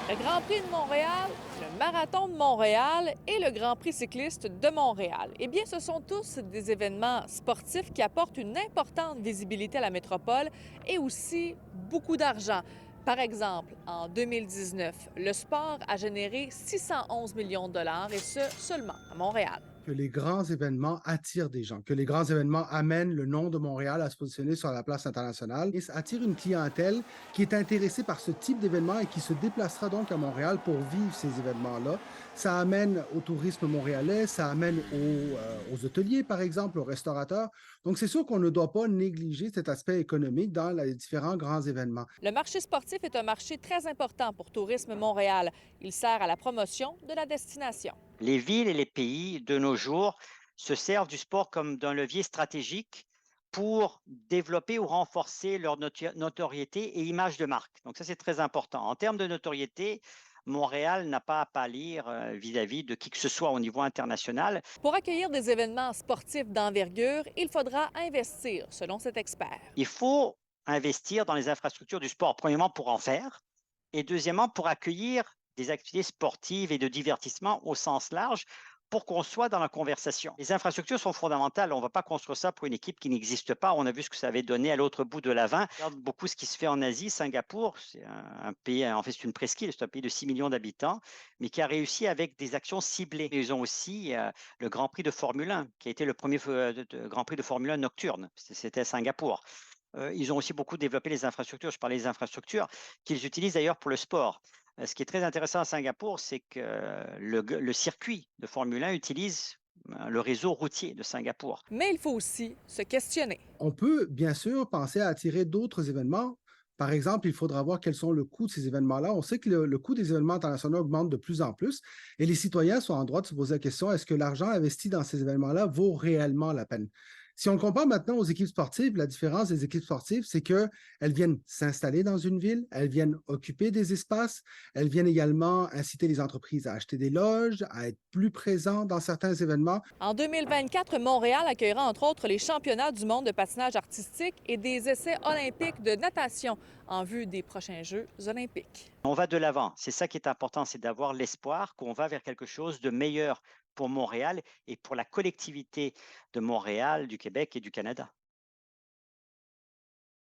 Le Grand Prix de Montréal, le Marathon de Montréal et le Grand Prix cycliste de Montréal. Eh bien, ce sont tous des événements sportifs qui apportent une importante visibilité à la métropole et aussi beaucoup d'argent. Par exemple, en 2019, le sport a généré 611 millions de dollars et ce, seulement à Montréal. Que les grands événements attirent des gens, que les grands événements amènent le nom de Montréal à se positionner sur la place internationale et ça attire une clientèle qui est intéressée par ce type d'événement et qui se déplacera donc à Montréal pour vivre ces événements-là. Ça amène au tourisme montréalais, ça amène aux hôteliers, par exemple, aux restaurateurs. Donc, c'est sûr qu'on ne doit pas négliger cet aspect économique dans les différents grands événements. Le marché sportif est un marché très important pour Tourisme Montréal. Il sert à la promotion de la destination. Les villes et les pays de nos jours se servent du sport comme d'un levier stratégique pour développer ou renforcer leur notoriété et image de marque. Donc ça, c'est très important. En termes de notoriété, Montréal n'a pas à pâlir vis-à-vis de qui que ce soit au niveau international. Pour accueillir des événements sportifs d'envergure, il faudra investir, selon cet expert. Il faut investir dans les infrastructures du sport, premièrement pour en faire, et deuxièmement pour accueillir des activités sportives et de divertissement au sens large pour qu'on soit dans la conversation. Les infrastructures sont fondamentales. On ne va pas construire ça pour une équipe qui n'existe pas. On a vu ce que ça avait donné à l'autre bout de la 20. On regarde beaucoup ce qui se fait en Asie. Singapour, c'est un pays, en fait, c'est une presqu'île, c'est un pays de 6 millions d'habitants, mais qui a réussi avec des actions ciblées. Ils ont aussi le Grand Prix de Formule 1, qui a été le premier Grand Prix de Formule 1 nocturne. C'était à Singapour. Ils ont aussi beaucoup développé les infrastructures. Je parlais des infrastructures qu'ils utilisent d'ailleurs pour le sport. Ce qui est très intéressant à Singapour, c'est que le circuit de Formule 1 utilise le réseau routier de Singapour. Mais il faut aussi se questionner. On peut bien sûr penser à attirer d'autres événements. Par exemple, il faudra voir quels sont le coût de ces événements-là. On sait que le coût des événements internationaux augmente de plus en plus et les citoyens sont en droit de se poser la question, est-ce que l'argent investi dans ces événements-là vaut réellement la peine? Si on compare maintenant aux équipes sportives, la différence des équipes sportives, c'est qu'elles viennent s'installer dans une ville, elles viennent occuper des espaces, elles viennent également inciter les entreprises à acheter des loges, à être plus présents dans certains événements. En 2024, Montréal accueillera entre autres les championnats du monde de patinage artistique et des essais olympiques de natation en vue des prochains Jeux olympiques. On va de l'avant. C'est ça qui est important, c'est d'avoir l'espoir qu'on va vers quelque chose de meilleur pour Montréal et pour la collectivité de Montréal, du Québec et du Canada.